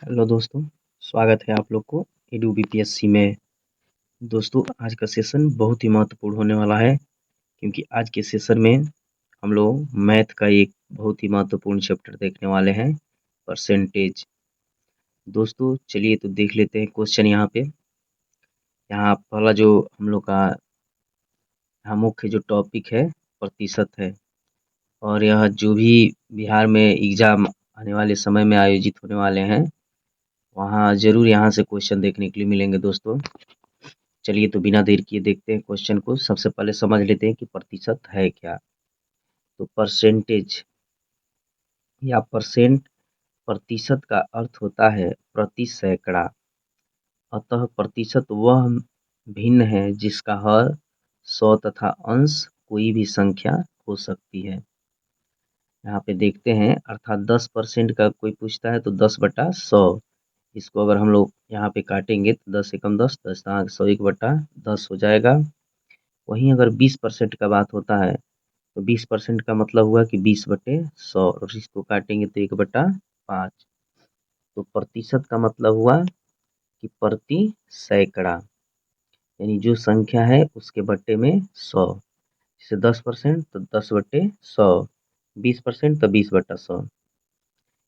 Hello दोस्तों, स्वागत है आप लोग को एडू बीपीएससी में। दोस्तों आज का सेशन बहुत ही महत्वपूर्ण होने वाला है क्योंकि आज के सेशन में हम लोग मैथ का एक बहुत ही महत्वपूर्ण चैप्टर देखने वाले हैं, परसेंटेज। दोस्तों चलिए तो देख लेते हैं क्वेश्चन यहाँ पे। यहाँ पहला जो हम लोग का यहाँ मुख्य जो टॉपिक है प्रतिशत है, और यह जो भी बिहार में एग्जाम आने वाले समय में आयोजित होने वाले हैं वहाँ ज़रूर यहाँ से क्वेश्चन देखने के लिए मिलेंगे दोस्तों। चलिए तो बिना देर किए देखते हैं क्वेश्चन को। सबसे पहले समझ लेते हैं कि प्रतिशत है क्या। तो परसेंटेज या परसेंट, प्रतिशत का अर्थ होता है प्रति सैकड़ा। अतः प्रतिशत वह भिन्न है जिसका हर, सौ तथा अंश कोई भी संख्या हो सकती है। यहाँ पे देखते हैं, अर्थात 10% का कोई पूछता है तो 10/100। इसको अगर हम लोग यहाँ पे काटेंगे तो 10 एकम 10, 10 100, 1/10 हो जाएगा। वहीं अगर 20% का बात होता है तो 20% का मतलब हुआ कि 20/100, और इसको काटेंगे तो 1/5। तो प्रतिशत का मतलब हुआ कि प्रति सैकड़ा, यानी जो संख्या है उसके बट्टे में 100। जैसे 10% तो 10/100, 20% तो 20/100।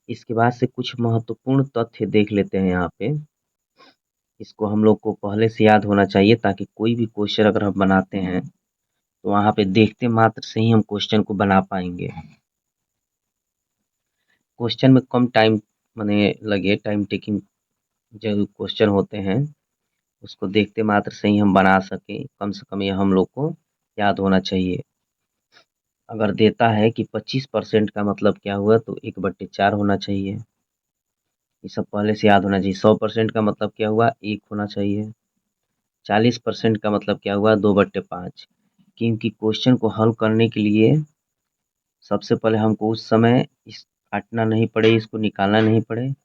इसके बाद से कुछ महत्वपूर्ण तथ्य देख लेते हैं यहाँ पे। इसको हम लोग को पहले से याद होना चाहिए ताकि कोई भी क्वेश्चन अगर हम बनाते हैं तो वहाँ पे देखते मात्र से ही हम क्वेश्चन को बना पाएंगे। क्वेश्चन में कम टाइम माने लगे, टाइम टेकिंग जो क्वेश्चन होते हैं उसको देखते मात्र से ही हम बना सकें, कम से कम ये हम लोग को याद होना चाहिए। अगर देता है कि 25% का मतलब क्या हुआ तो 1/4 होना चाहिए, ये सब पहले से याद होना चाहिए। 100% का मतलब क्या हुआ, 1 होना चाहिए। 40% का मतलब क्या हुआ, 2/5। क्योंकि क्वेश्चन को हल करने के लिए सबसे पहले हमको उस समय इस काटना नहीं पड़े, इसको निकालना नहीं पड़े,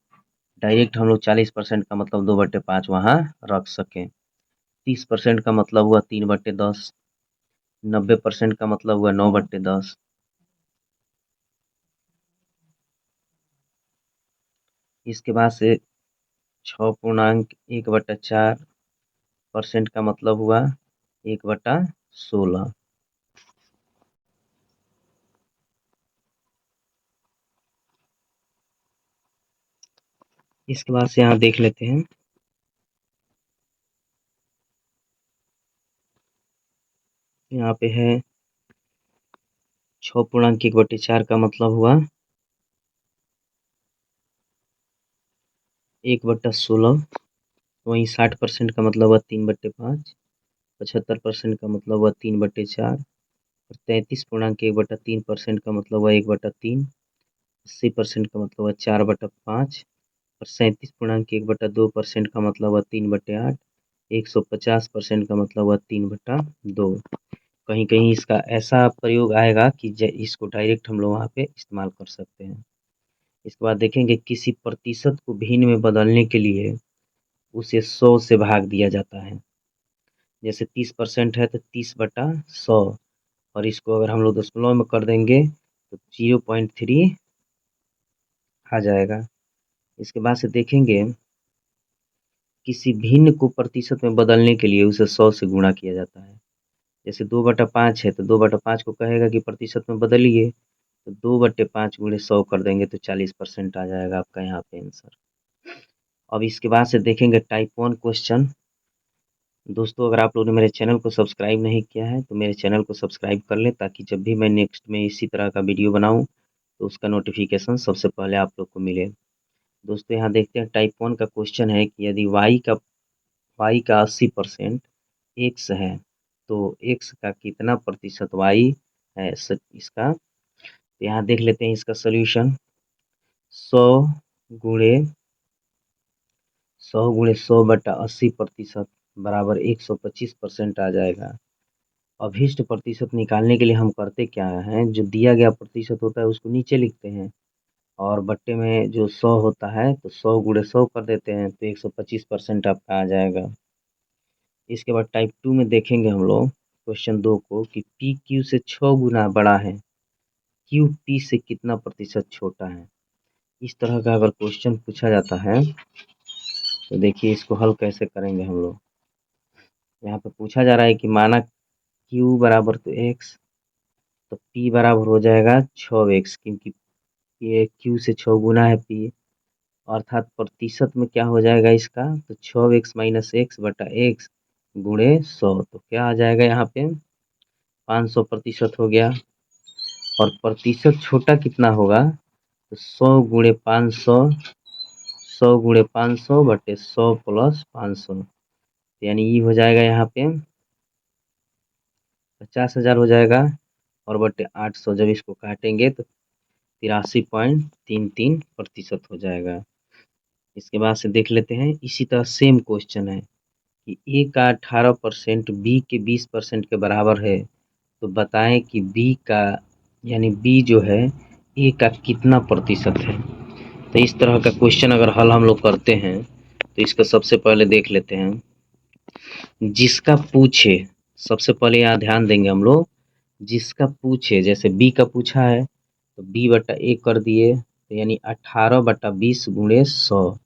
डायरेक्ट हम लोग 40% का मतलब 2/5 वहाँ रख सकें। 30% का मतलब हुआ 3/10। 90% का मतलब हुआ 9/10। इसके बाद से 6.1/4% का मतलब हुआ 1/16। इसके बाद से यहाँ देख लेते हैं, यहाँ पे है 6.1/4 का मतलब हुआ 1/16। वहीं 60% का मतलब हुआ 3/5। 75% का मतलब हुआ 3/4। और 33.1/3% का मतलब हुआ 1/3। 80% का मतलब हुआ 4/5। और 37.1/2% का मतलब हुआ 3/8। 150% का मतलब हुआ 3/2। कहीं कहीं इसका ऐसा प्रयोग आएगा कि इसको डायरेक्ट हम लोग वहाँ पे इस्तेमाल कर सकते हैं। इसके बाद देखेंगे, किसी प्रतिशत को भिन्न में बदलने के लिए उसे 100 से भाग दिया जाता है। जैसे 30% है तो 30/100, और इसको अगर हम लोग दशमलव में कर देंगे तो 0.3 आ जाएगा। इसके बाद से देखेंगे, किसी भिन्न को प्रतिशत में बदलने के लिए उसे 100 से गुणा किया जाता है। जैसे 2/5 है तो 2/5 को कहेगा कि प्रतिशत में बदलिए, तो 2/5 गुणे 100 कर देंगे तो 40% आ जाएगा आपका यहाँ पे आंसर। अब इसके बाद से देखेंगे टाइप 1 क्वेश्चन। दोस्तों अगर आप लोगों ने मेरे चैनल को सब्सक्राइब नहीं किया है तो मेरे चैनल को सब्सक्राइब कर लें, ताकि जब भी मैं नेक्स्ट में इसी तरह का वीडियो बनाऊं तो उसका नोटिफिकेशन सबसे पहले आप लोग को मिले। दोस्तों यहाँ देखते हैं, टाइप 1 का क्वेश्चन है कि यदि y का 80% x है तो x का कितना प्रतिशत y है इसका। तो यहाँ देख लेते हैं इसका सोल्यूशन। 100 गुणे 100/80% बराबर 125% आ जाएगा। अभीष्ट प्रतिशत निकालने के लिए हम करते क्या हैं, जो दिया गया प्रतिशत होता है उसको नीचे लिखते हैं, और बट्टे में जो 100 होता है तो 100 गुणे 100 कर देते हैं तो 125% आपका आ जाएगा। इसके बाद टाइप 2 में देखेंगे हम लोग क्वेश्चन 2 को कि पी क्यू से 6 गुना बड़ा है, क्यू पी से कितना प्रतिशत छोटा है। इस तरह का अगर क्वेश्चन पूछा जाता है तो देखिए इसको हल कैसे करेंगे हम लोग। यहाँ पे पूछा जा रहा है कि माना q बराबर तो x, तो p बराबर हो जाएगा 6x, क्योंकि ये q से 6 गुना है p, अर्थात प्रतिशत में क्या हो जाएगा इसका, तो 6x माइनस एक्स बटा एक्स गुणे 100, तो क्या आ जाएगा यहाँ पे 500% हो गया। और प्रतिशत छोटा कितना होगा, तो 100 गुणे 500, 100 गुणे 500 बटे 100 प्लस 500, यानी ये हो जाएगा यहाँ पे 50,000 हो जाएगा, और बटे 800 जब इसको काटेंगे तो 83.33% हो जाएगा। इसके बाद से देख लेते हैं, इसी तरह सेम क्वेश्चन है कि ए का 18% बी के 20% के बराबर है, तो बताएं कि बी का यानी बी जो है ए का कितना प्रतिशत है। तो इस तरह का क्वेश्चन अगर हल हम लोग करते हैं तो इसका सबसे पहले देख लेते हैं, जिसका पूछे, सबसे पहले यहाँ ध्यान देंगे हम लोग, जिसका पूछे, जैसे बी का पूछा है तो बी बटा ए कर दिए, तो यानी 18 बटा 20 गुणे 100,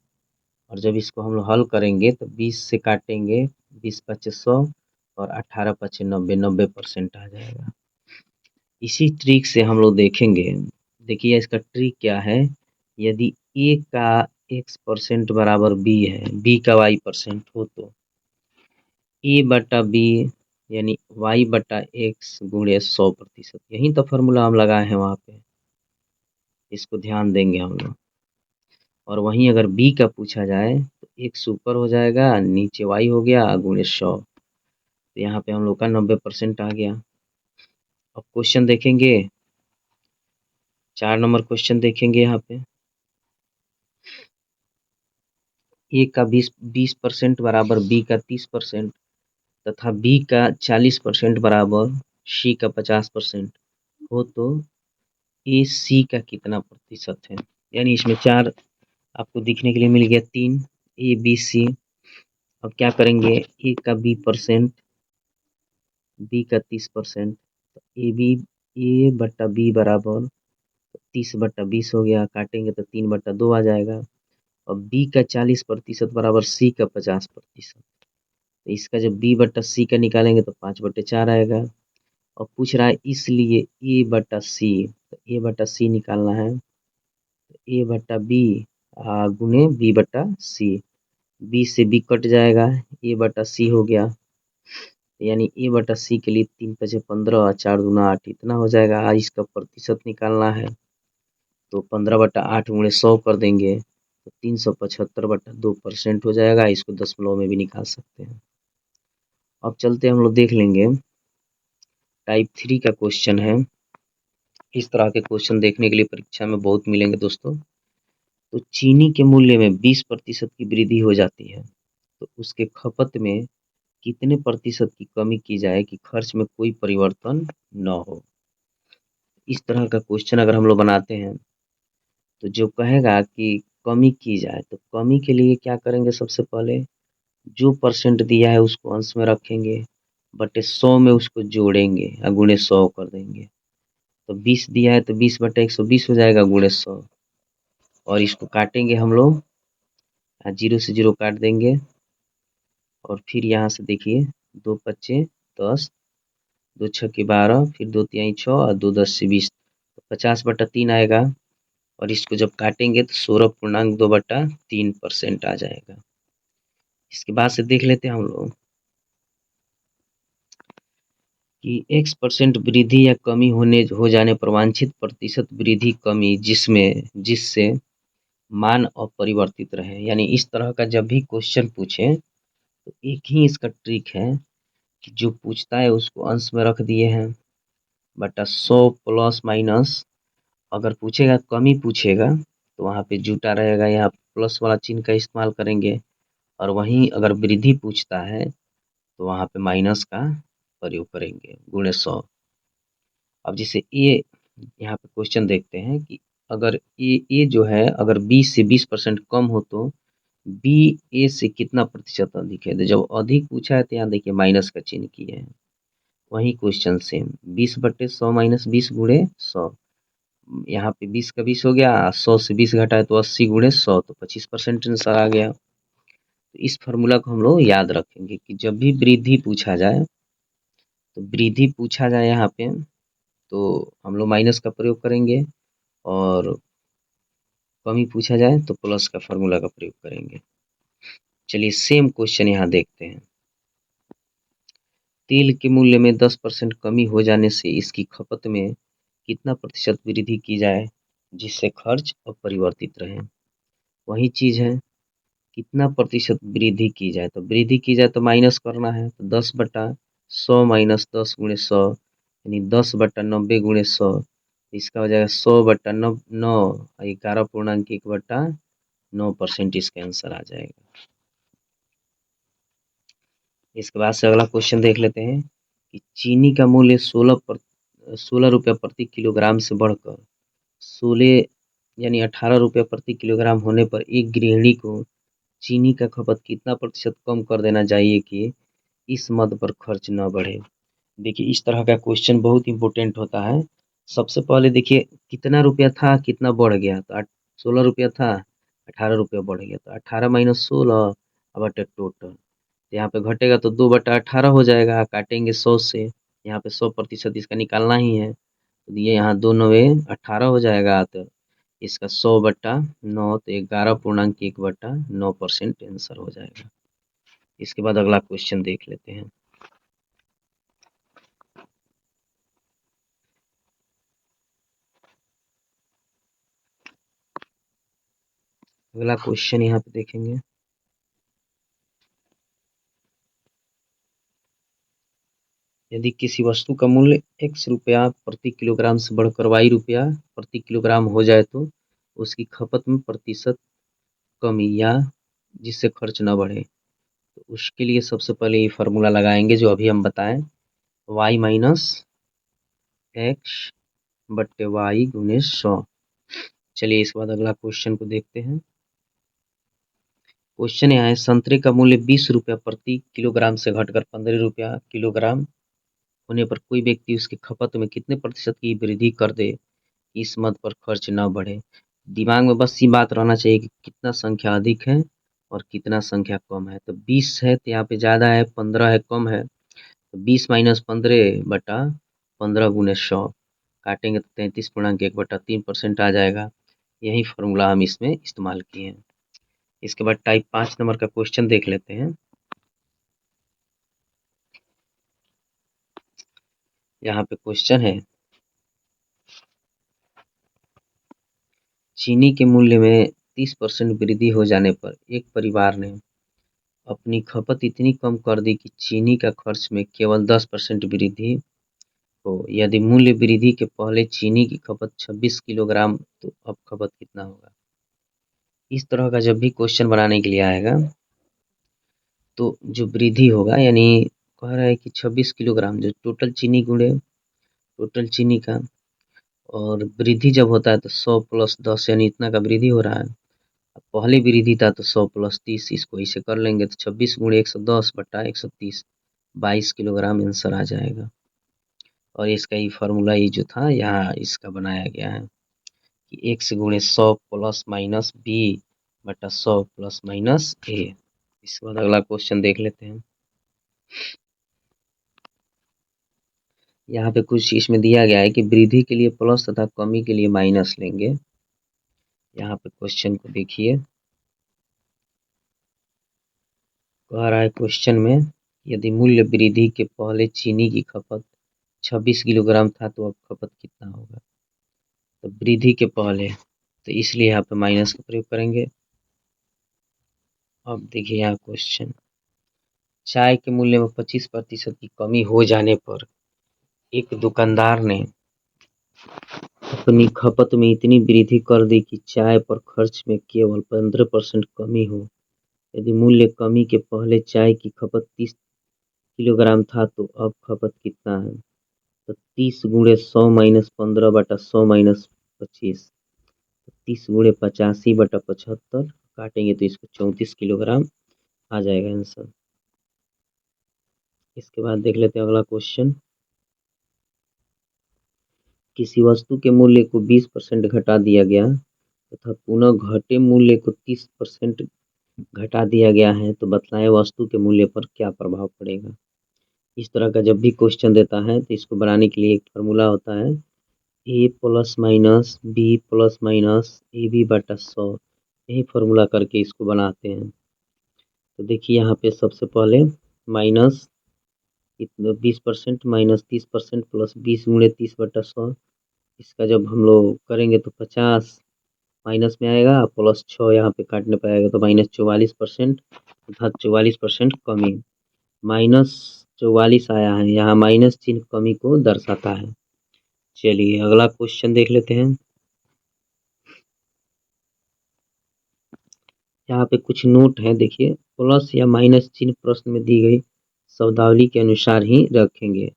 और जब इसको हम लोग हल करेंगे तो 20 से काटेंगे, 20 पचे 100 और 18 पचे 90, 90% आ जाएगा। इसी ट्रिक से हम लोग देखेंगे, देखिए इसका ट्रिक क्या है, यदि ए का x% बराबर बी है, बी का y% हो, तो ए बटा बी यानी y बटा एक्स गुणे 100%, यही तो फार्मूला हम लगाए हैं वहाँ पे, इसको ध्यान देंगे हम लोग। और वहीं अगर बी का पूछा जाए तो एक्स ऊपर हो जाएगा, नीचे y हो गया गुणे 100, तो यहाँ पे हम लोग का 90% आ गया। अब क्वेश्चन देखेंगे, 4 नंबर क्वेश्चन देखेंगे यहाँ पे, ए का 20% बराबर बी का 30% तथा बी का 40% बराबर सी का 50% हो, तो ए सी का कितना प्रतिशत है। यानी इसमें 4 आपको दिखने के लिए मिल गया, 3 ए बी सी। अब क्या करेंगे, ए का 20%, बी का 30%, तो ए बटा बी बराबर 30/20 हो गया, काटेंगे तो 3/2 आ जाएगा। और बी का 40% बराबर सी का 50%, तो इसका जब बी बटा सी का निकालेंगे तो 5/4 आएगा। और पूछ रहा है इसलिए ए बटा सी, तो ए बटा सी निकालना है, तो ए बटा बी गुने बी बटा सी, बी से बी कट जाएगा, ए बटा सी हो गया, यानी ए बटा सी के लिए 3 पचे 15, 4 दूना 8, इतना हो जाएगा। इसका प्रतिशत निकालना है तो 15/8 गुणे 100 कर देंगे, तो 375/2% हो जाएगा। इसको दशमलव में भी निकाल सकते हैं। अब चलते हम लोग देख लेंगे, टाइप 3 का क्वेश्चन है। इस तरह के क्वेश्चन देखने के लिए परीक्षा में बहुत मिलेंगे दोस्तों। तो चीनी के मूल्य में 20% की वृद्धि हो जाती है, तो उसके खपत में कितने प्रतिशत की कमी की जाए कि खर्च में कोई परिवर्तन न हो। इस तरह का क्वेश्चन अगर हम लोग बनाते हैं तो जो कहेगा कि कमी की जाए, तो कमी के लिए क्या करेंगे, सबसे पहले जो परसेंट दिया है उसको अंश में रखेंगे, बटे 100 में उसको जोड़ेंगे और गुणे 100 कर देंगे। तो 20 दिया है तो 20/120 हो जाएगा गुणे 100, और इसको काटेंगे हम लोग, 0 से 0 काट देंगे, और फिर यहाँ से देखिए 2 पच्चे 10, 2 छक्के 12, फिर 2 तिहाई 6 और 2 10 से 20, तो 50/3 आएगा। और इसको जब काटेंगे तो 16.2/3% आ जाएगा। इसके बाद से देख लेते हैं हम लोग कि x% वृद्धि या कमी हो जाने पर वांछित प्रतिशत वृद्धि कमी जिससे मान अपरिवर्तित रहे। यानी इस तरह का जब भी क्वेश्चन पूछे तो एक ही इसका ट्रिक है कि जो पूछता है उसको अंश में रख दिए हैं, बटा 100 प्लस माइनस, अगर पूछेगा कमी पूछेगा तो वहाँ पे जुटा रहेगा, यहाँ प्लस वाला चिन्ह का इस्तेमाल करेंगे, और वहीं अगर वृद्धि पूछता है तो वहाँ पे माइनस का प्रयोग करेंगे, गुणे 100। अब जैसे ए, यहाँ पे क्वेश्चन देखते हैं कि अगर ए जो है अगर 20 से 20% कम हो तो बी ए से कितना प्रतिशत अधिक है। तो जब अधिक पूछा है तो यहाँ देखिए माइनस का चिन्ह किए हैं। वही क्वेश्चन सेम 20/100 माइनस 20 गुणे 100, यहाँ पे 20 का 20 हो गया, 100 से 20 घटाए तो 80 गुणे 100 तो 25% आंसर आ गया। तो इस फॉर्मूला को हम लोग याद रखेंगे कि जब भी वृद्धि पूछा जाए, तो वृद्धि पूछा जाए यहाँ पे तो हम लोग माइनस का प्रयोग करेंगे, और कमी पूछा जाए तो प्लस का फॉर्मूला का प्रयोग करेंगे। चलिए सेम क्वेश्चन यहाँ देखते हैं। तेल के मूल्य में 10% कमी हो जाने से इसकी खपत में कितना प्रतिशत वृद्धि की जाए जिससे खर्च अपरिवर्तित रहे। वही चीज है, कितना प्रतिशत वृद्धि की जाए, तो वृद्धि की जाए तो माइनस करना है, तो 10/100 माइनस 10 गुणे 100 यानी 10/90 गुणे 100। इसका हो जाएगा 100/9, 11.1/9% इसका आंसर आ जाएगा। इसके बाद से अगला क्वेश्चन देख लेते हैं कि चीनी का मूल्य 16 रुपया प्रति किलोग्राम से बढ़कर 16 यानी 18 रुपया प्रति किलोग्राम होने पर एक गृहिणी को चीनी का खपत कितना प्रतिशत कम कर देना चाहिए कि इस मद पर खर्च न बढ़े। देखिए इस तरह का क्वेश्चन बहुत इंपॉर्टेंट होता है। सबसे पहले देखिए कितना रुपया था, कितना बढ़ गया, तो 16 रुपया था, 18 रुपया बढ़ गया, तो 18 माइनस 16 अब टोटल, यहाँ पे घटेगा तो 2/18 हो जाएगा, काटेंगे 100 से, यहाँ पे 100% इसका निकालना ही है, तो ये यहाँ 2×9 = 18 हो जाएगा, तो इसका 100/9 तो 11.1/9% आंसर हो जाएगा। इसके बाद अगला क्वेश्चन देख लेते हैं। अगला क्वेश्चन यहाँ पे देखेंगे, यदि किसी वस्तु का मूल्य x रुपया प्रति किलोग्राम से बढ़कर y रुपया प्रति किलोग्राम हो जाए तो उसकी खपत में प्रतिशत कमी या जिससे खर्च न बढ़े, तो उसके लिए सबसे पहले ये फार्मूला लगाएंगे जो अभी हम बताएं, y माइनस एक्स बट्टे वाई गुने 100। चलिए इसके बाद अगला क्वेश्चन को देखते हैं। क्वेश्चन यहाँ है, संतरे का मूल्य 20 रुपया प्रति किलोग्राम से घटकर 15 रुपया किलोग्राम होने पर कोई व्यक्ति उसकी खपत में कितने प्रतिशत की वृद्धि कर दे, इस मद पर खर्च न बढ़े। दिमाग में बस ये बात रहना चाहिए कि कितना संख्या अधिक है और कितना संख्या कम है। तो 20 है तो यहाँ पे ज़्यादा है, 15 है कम है, तो 20 माइनस 15/15 गुने 100 काटेंगे तो 33.1/3% आ जाएगा। यही फॉर्मूला हम इसमें इस्तेमाल किए हैं। इसके बाद टाइप 5 नंबर का क्वेश्चन देख लेते हैं। यहाँ पे क्वेश्चन है, चीनी के मूल्य में 30% वृद्धि हो जाने पर एक परिवार ने अपनी खपत इतनी कम कर दी कि चीनी का खर्च में केवल 10% वृद्धि हो। यदि मूल्य वृद्धि के पहले चीनी की खपत 26 किलोग्राम तो अब खपत कितना होगा। इस तरह का जब भी क्वेश्चन बनाने के लिए आएगा तो जो वृद्धि होगा, यानी कह रहा है कि 26 किलोग्राम जो टोटल चीनी गुणे टोटल चीनी का, और वृद्धि जब होता है तो 100 + 10 यानी इतना का वृद्धि हो रहा है। अब पहले वृद्धि था तो 100 + 30, इसको इसे कर लेंगे तो 26 × 110/130 22 किलोग्राम आंसर आ जाएगा। और इसका ही फार्मूला ये जो था यहाँ इसका बनाया गया है कि x × 100 + -b/100 ± a। इसके बाद अगला क्वेश्चन देख लेते हैं। यहाँ पे कुछ इसमें दिया गया है कि वृद्धि के लिए प्लस तथा कमी के लिए माइनस लेंगे। यहाँ पे क्वेश्चन को देखिए, कह रहा है क्वेश्चन में, यदि मूल्य वृद्धि के पहले चीनी की खपत 26 किलोग्राम था तो अब खपत कितना होगा। तो वृद्धि के पहले, तो इसलिए यहाँ पे माइनस का प्रयोग करेंगे। अब देखिए यहाँ क्वेश्चन, चाय के मूल्य में 25% की कमी हो जाने पर एक दुकानदार ने अपनी खपत में इतनी वृद्धि कर दी कि चाय पर खर्च में केवल 15% कमी हो। यदि मूल्य कमी के पहले चाय की खपत 30 किलोग्राम था तो अब खपत कितना है। तो 30 × 100 - 15/100 - 25, 30 × 85/75 काटेंगे तो इसको 34 किलोग्राम आ जाएगा आंसर। इसके बाद देख लेते हैं अगला क्वेश्चन। किसी वस्तु के मूल्य को 20% घटा दिया गया तथा पुनः घटे मूल्य को 30% घटा दिया गया है तो बतलाएं वस्तु के मूल्य पर क्या प्रभाव पड़ेगा। इस तरह का जब भी क्वेश्चन देता है तो इसको बनाने के लिए एक फार्मूला होता है A plus minus B plus minus A B बटा 100। यही फार्मूला करके इसको बनाते हैं। तो देखिए यहाँ पे सबसे पहले माइनस 20% माइनस 30% प्लस 20 गुणे 30/100। इसका जब हम लोग करेंगे तो 50 माइनस में आएगा प्लस 6 यहाँ पे काटने पर आएगा तो -44% तथा 44% कमी। -44 आया है, यहाँ माइनस चिन्ह कमी को दर्शाता है। चलिए अगला क्वेश्चन देख लेते हैं। यहाँ पे कुछ नोट है, देखिए प्लस या माइनस चिन्ह प्रश्न में दी गई शब्दावली के अनुसार ही रखेंगे।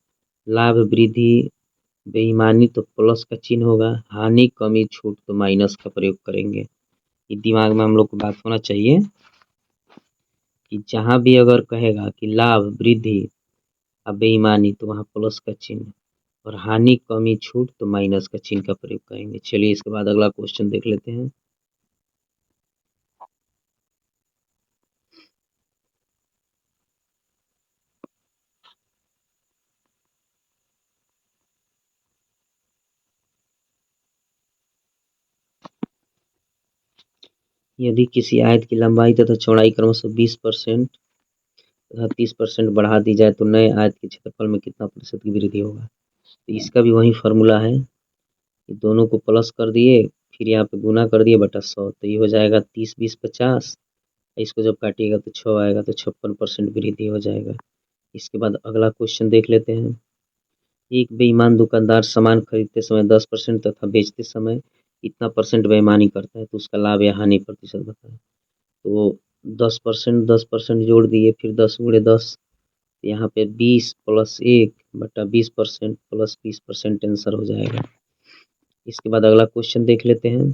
लाभ वृद्धि बेईमानी तो प्लस का चिन्ह होगा, हानि कमी छूट तो माइनस का प्रयोग करेंगे। ये दिमाग में हम लोग को बात होना चाहिए कि जहाँ भी अगर कहेगा कि लाभ वृद्धि और बेईमानी तो वहाँ प्लस का चिन्ह और हानि कमी छूट तो माइनस का चिन्ह का प्रयोग करेंगे। चलिए इसके बाद अगला क्वेश्चन देख लेते हैं। यदि किसी आयत की लंबाई तथा चौड़ाई क्रमशः 20% तथा 30% बढ़ा दी जाए तो नए आयत के क्षेत्रफल में कितना प्रतिशत की वृद्धि होगा। तो इसका भी वही फार्मूला है कि दोनों को प्लस कर दिए फिर यहाँ पे गुना कर दिए बटा 100 तो ये हो जाएगा 30 20 50। इसको जब काटिएगा तो 6 आएगा तो 56% वृद्धि हो जाएगा। इसके बाद अगला क्वेश्चन देख लेते हैं। एक बेईमान दुकानदार सामान खरीदते समय 10% तथा बेचते समय इतना परसेंट बेईमानी करता है तो उसका लाभ या हानि प्रतिशत बताएं। तो 10% जोड़ दिए फिर 10 गुणे 10 यहाँ पे 20 प्लस 1 बटा 20% प्लस 20% आंसर हो जाएगा। इसके बाद अगला क्वेश्चन देख लेते हैं।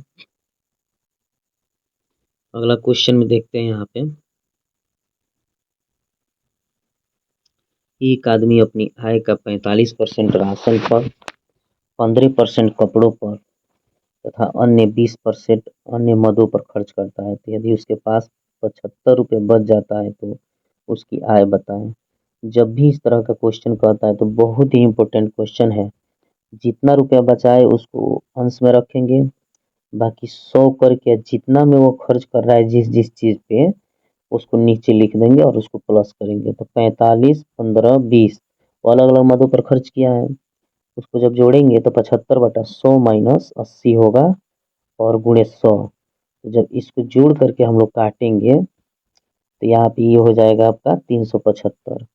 अगला क्वेश्चन में देखते हैं यहाँ पे एक आदमी अपनी आय का 45% राशन पर, 15% कपड़ों पर तथा अन्य 20% अन्य मदों पर खर्च करता है। तो यदि उसके पास 75 रुपये बच जाता है तो उसकी आय बताएं। जब भी इस तरह का क्वेश्चन कहता है तो बहुत ही इम्पोर्टेंट क्वेश्चन है। जितना रुपया बचाए उसको अंश में रखेंगे, बाकी 100 करके जितना में वो खर्च कर रहा है जिस जिस चीज़ पे उसको नीचे लिख देंगे और उसको प्लस करेंगे। तो 45 15 20 वो अलग अलग मदों पर खर्च किया है, उसको जब जोड़ेंगे तो 75/100 माइनस 80 होगा और गुणे 100। तो जब इसको जोड़ करके हम लोग काटेंगे तो यहाँ पे ये हो जाएगा आपका 375।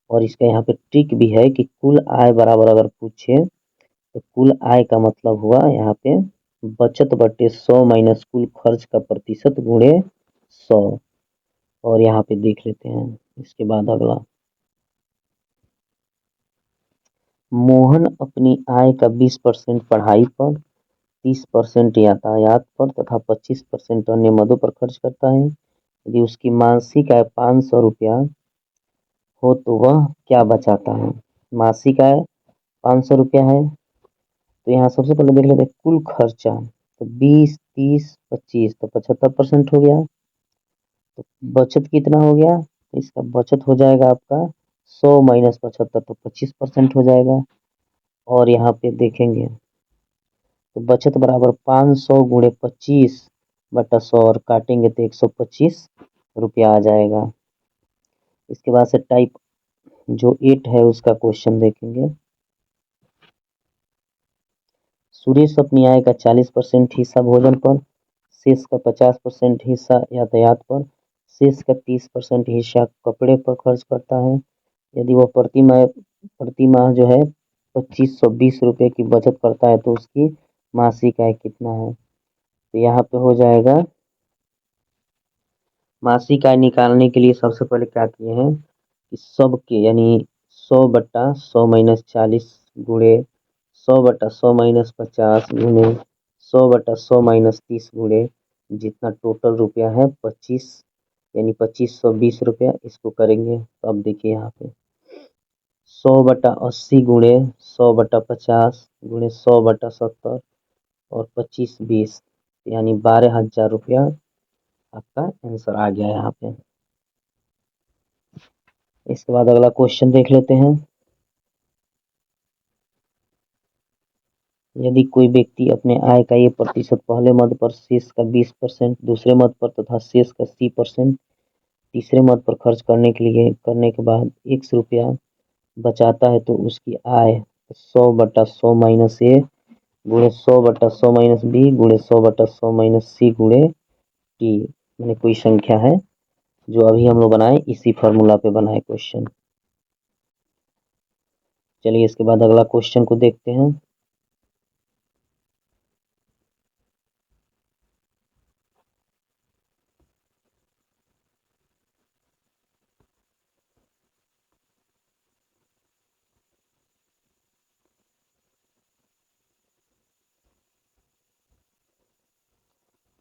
और इसका यहाँ पे ट्रिक भी है कि कुल आय बराबर अगर पूछे तो कुल आय का मतलब हुआ यहाँ पे बचत बटे 100 माइनस कुल खर्च का प्रतिशत गुणे 100। और यहाँ पे देख लेते हैं। इसके बाद अगला, मोहन अपनी आय का 20% पढ़ाई पर, 30% यातायात पर तथा 25% अन्य मदों पर खर्च करता है। यदि उसकी मासिक आय 500 रुपया हो तो वह क्या बचाता है। मासिक आय 500 रुपया है तो यहाँ सबसे पहले देख लेते हैं कुल खर्चा। तो 20 30 25 तो 75% हो गया। तो बचत कितना हो गया, इसका बचत हो जाएगा आपका 100 माइनस 75 तो 25% हो जाएगा। और यहाँ पे देखेंगे तो बचत बराबर 500 गुणे 25/100 और काटेंगे तो 125 रुपया आ जाएगा। इसके बाद से टाइप जो 8 है उसका क्वेश्चन देखेंगे। सुरेश अपनी आय का 40% हिस्सा भोजन पर, शेष का 50% हिस्सा यातायात पर, शेष का 30% हिस्सा कपड़े पर खर्च करता है। यदि वह प्रति माह जो है 2520 रुपये की बचत करता है तो उसकी मासिक आय कितना है। तो यहाँ पे हो जाएगा, मासिक आय निकालने के लिए सबसे पहले क्या किए हैं कि सबके यानी 100/100 माइनस 40 गुणे 100/100 माइनस 50 गुणे 100/100 माइनस 30 गुणे जितना टोटल रुपया है 25 यानी 2520 रुपया, इसको करेंगे। तो अब देखिए यहाँ पे 100/80 गुणे 100/50 गुणे 100/70 और 25/20 यानी 12,000 रुपया आपका आंसर आ गया यहाँ पे। इसके बाद अगला क्वेश्चन देख लेते हैं। यदि कोई व्यक्ति अपने आय का 1% पहले मद पर, शेष का 20% दूसरे मद पर तथा शेष का 80% तीसरे मद पर खर्च करने के बाद 100 रुपया बचाता है तो उसकी आय 100/100 माइनस ए गुणे 100/100 माइनस बी गुणे 100/100 माइनस सी गुणे टी, मैंने कोई संख्या है जो अभी हम लोग बनाए इसी फॉर्मूला पे बनाए क्वेश्चन। चलिए इसके बाद अगला क्वेश्चन को देखते हैं।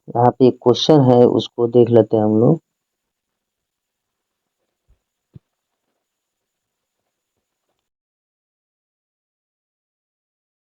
यहाँ पे एक क्वेश्चन है, उसको देख लेते हैं हम लोग।